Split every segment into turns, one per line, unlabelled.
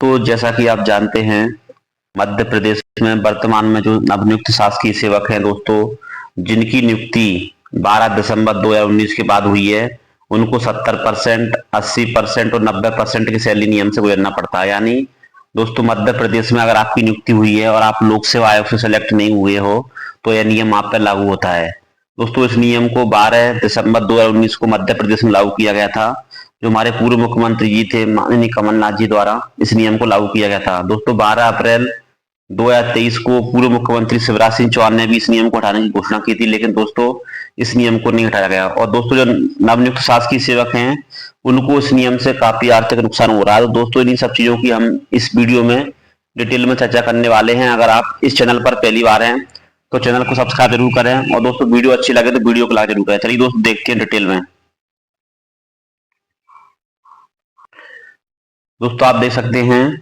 तो जैसा कि आप जानते हैं, मध्य प्रदेश में वर्तमान में जो नवनियुक्त शासकीय सेवक हैं दोस्तों, जिनकी नियुक्ति 12 दिसंबर 2019 के बाद हुई है, उनको 70%, 80% और 90% की सैलरी नियम से गुजरना पड़ता है। यानी दोस्तों, मध्य प्रदेश में अगर आपकी नियुक्ति हुई है और आप लोक सेवा आयोग से सेलेक्ट नहीं हुए हो, तो यह नियम आप पर लागू होता है। दोस्तों, इस नियम को 12 दिसंबर 2019 को मध्य प्रदेश में लागू किया गया था। जो हमारे पूर्व मुख्यमंत्री जी थे माननीय कमलनाथ जी द्वारा इस नियम को लागू किया गया था। दोस्तों, 12 अप्रैल 2023 को पूर्व मुख्यमंत्री शिवराज सिंह चौहान ने भी इस नियम को हटाने की घोषणा की थी, लेकिन दोस्तों इस नियम को नहीं हटाया गया। और दोस्तों, जो नवनियुक्त शासकीय सेवक हैं, उनको इस नियम से काफी आर्थिक नुकसान हो रहा है। तो दोस्तों, इन्हीं सब चीजों की हम इस वीडियो में डिटेल में चर्चा करने वाले हैं। अगर आप इस चैनल पर पहली बार हैं तो चैनल को सब्सक्राइब जरूर करें, और दोस्तों वीडियो अच्छी लगे तो वीडियो को लाइक जरूर करें। चलिए दोस्तों, देखते हैं डिटेल में। दोस्तों, आप देख सकते हैं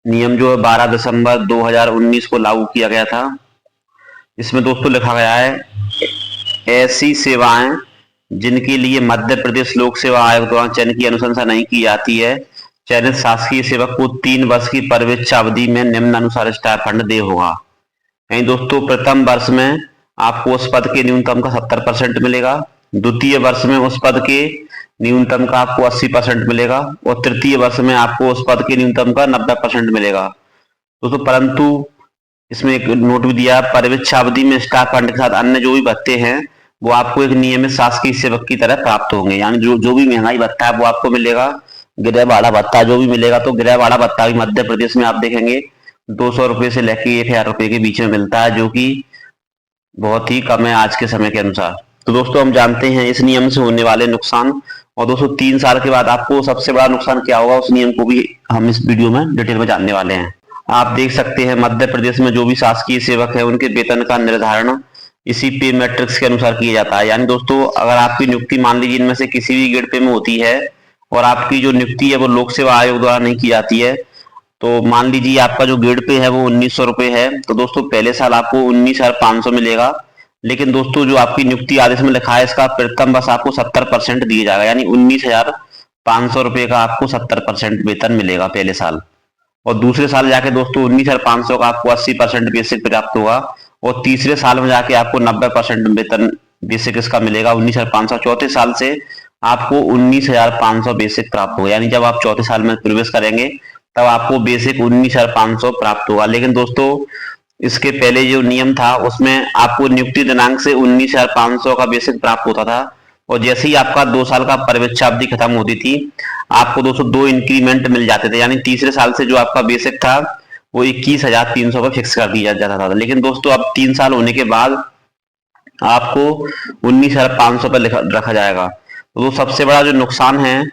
नियम जो है 12 दिसंबर 2019 को लागू किया गया था। इसमें दोस्तों लिखा गया है, ऐसी सेवाएं जिनके लिए मध्य प्रदेश लोक सेवा आयोग द्वारा चयन की अनुशंसा नहीं की जाती है, चयनित शासकीय सेवक को 3 वर्ष की परिवीक्षा अवधि में निम्नानुसार स्टाइपेंड दे होगा। यानी दोस्तों, प्रथम वर्ष में आपको उस पद के न्यूनतम का 70% मिलेगा, द्वितीय वर्ष में उस पद के न्यूनतम का आपको 80% मिलेगा, और तृतीय वर्ष में आपको उस पद के न्यूनतम का 90% मिलेगा। दोस्तों, परंतु इसमें एक नोट भी दिया, परिवीक्षा अवधि में स्टाइपेंड के साथ अन्य जो भी भत्ते हैं वो आपको एक नियमित शासकीय सेवक की तरह प्राप्त होंगे। यानी जो भी महंगाई भत्ता है वो आपको मिलेगा। गृह भाड़ा भत्ता जो भी मिलेगा, तो गृह भाड़ा भत्ता भी मध्य प्रदेश में आप देखेंगे 200 रुपए से लेकर 1000 रुपए के बीच में मिलता है, जो कि बहुत ही कम है आज के समय के अनुसार। तो दोस्तों, हम जानते हैं इस नियम से होने वाले नुकसान, और दोस्तों 3 साल के बाद आपको सबसे बड़ा नुकसान क्या होगा उस नियम को भी हम इस वीडियो में डिटेल में जानने वाले हैं। आप देख सकते हैं, मध्य प्रदेश में जो भी शासकीय सेवक है उनके वेतन का निर्धारण इसी पे मैट्रिक्स के अनुसार किया जाता है। यानी दोस्तों, अगर आपकी नियुक्ति मान लीजिए इनमें से किसी भी ग्रेड पे में होती है और आपकी जो नियुक्ति है वो लोक सेवा आयोग द्वारा नहीं की जाती है, तो मान लीजिए आपका जो ग्रेड पे है वो 1900 रुपए है, तो दोस्तों पहले साल आपको 19,500 मिलेगा। लेकिन दोस्तों, जो आपकी नियुक्ति आदेश में लिखा है, इसका प्रथम वर्ष आपको 70% दिया जाएगा। यानी 19,500 रुपए का आपको 70% वेतन मिलेगा पहले साल, और दूसरे साल जाके दोस्तों 19,500 का आपको 80% बेसिक प्राप्त होगा, और तीसरे साल में जाके आपको 90% वेतन बेसिक इसका मिलेगा 19,500। चौथे साल से आपको 19,500 बेसिक प्राप्त होगा। यानी जब आप चौथे साल में प्रवेश करेंगे तब आपको बेसिक 19,500 प्राप्त होगा। लेकिन दोस्तों, इसके पहले जो नियम था उसमें आपको नियुक्ति दिनांक से 19,500 का बेसिक प्राप्त होता था, और जैसे ही आपका 2 साल का परिवीक्षा अवधि खत्म होती थी, आपको 202 इंक्रीमेंट मिल जाते थे। यानी तीसरे साल से जो आपका बेसिक था वो 21,300 पर फिक्स कर दिया जाता था। लेकिन दोस्तों, अब 3 साल होने के बाद आपको 19,500 पर रखा जाएगा। तो सबसे बड़ा जो नुकसान है,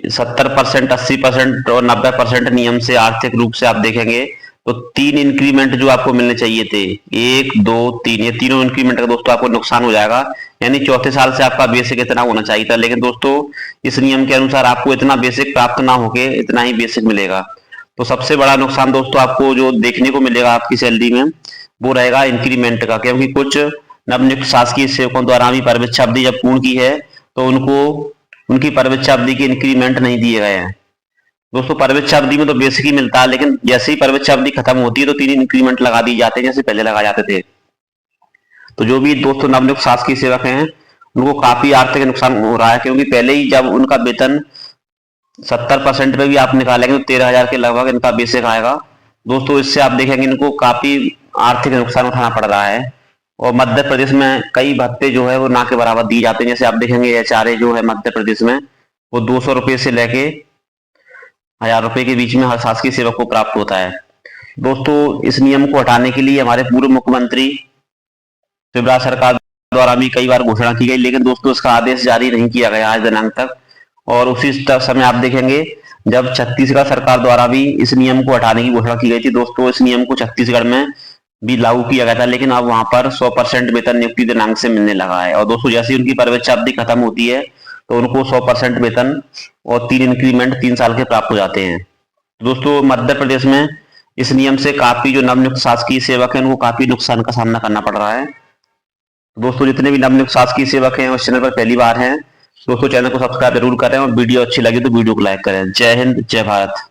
70%, 80% और 90% नियम से आर्थिक रूप से आप देखेंगे तो 3 इंक्रीमेंट जो आपको मिलने चाहिए थे, 1, 2, 3, ये तीनों इंक्रीमेंट का दोस्तों आपको नुकसान हो जाएगा। यानी चौथे साल से आपका बेसिक इतना होना चाहिए था, लेकिन दोस्तों इस नियम के अनुसार आपको इतना बेसिक प्राप्त ना होके इतना ही बेसिक मिलेगा। तो सबसे बड़ा नुकसान दोस्तों आपको जो देखने को मिलेगा आपकी सैलरी में, वो रहेगा इंक्रीमेंट का, क्योंकि कुछ नवनियुक्त शासकीय सेवकों द्वारा भी परिवीक्षा अवधि जब पूर्ण की है तो उनको उनकी परिवीक्षा अवधि के इंक्रीमेंट नहीं दिए गए हैं। दोस्तों, परिवीक्षा अवधि में तो बेसिक ही मिलता है, लेकिन जैसे ही परिवीक्षा अवधि खत्म होती है तो 3 इंक्रीमेंट लगा दिए जाते हैं जैसे पहले लगाए जाते थे। तो जो भी दोस्तों नवनियुक्त शासकीय सेवक हैं उनको काफी आर्थिक नुकसान हो रहा है, क्योंकि पहले ही जब उनका वेतन 70% पे भी आप निकालेंगे तो 13,000 के लगभग इनका बेसिक आएगा। दोस्तों, इससे आप देखेंगे इनको काफी आर्थिक नुकसान उठाना पड़ रहा है। और मध्य प्रदेश में कई भत्ते जो है वो ना के बराबर दिए जाते हैं। जैसे आप देखेंगे HRA जो है मध्य प्रदेश में, वो 200 रुपए से लेके 1000 रुपए के बीच में हर शासकीय सेवक को प्राप्त होता है। दोस्तों, इस नियम को हटाने के लिए हमारे पूर्व मुख्यमंत्री शिवराज सरकार द्वारा भी कई बार घोषणा की गई, लेकिन दोस्तों इसका आदेश जारी नहीं किया गया आज दिनांक तक। और उसी समय आप देखेंगे जब छत्तीसगढ़ सरकार द्वारा भी इस नियम को हटाने की घोषणा की गई थी। दोस्तों, इस नियम को छत्तीसगढ़ में भी लागू किया गया था, लेकिन अब वहां पर 100% वेतन नियुक्ति दिनांक से मिलने लगा है। और दोस्तों, जैसे ही उनकी परिवीक्षा अवधि खत्म होती है तो उनको 100% वेतन और 3 इंक्रीमेंट 3 साल के प्राप्त हो जाते हैं। दोस्तों, मध्य प्रदेश में इस नियम से काफी जो नवनियुक्त शासकीय सेवक हैं उनको काफी नुकसान का सामना करना पड़ रहा है। दोस्तों, जितने भी नवनियुक्त शासकीय सेवक हैं उस चैनल पर पहली बार हैं दोस्तों चैनल को सब्सक्राइब जरूर करें और वीडियो अच्छी लगी तो वीडियो को लाइक करें। जय हिंद, जय भारत।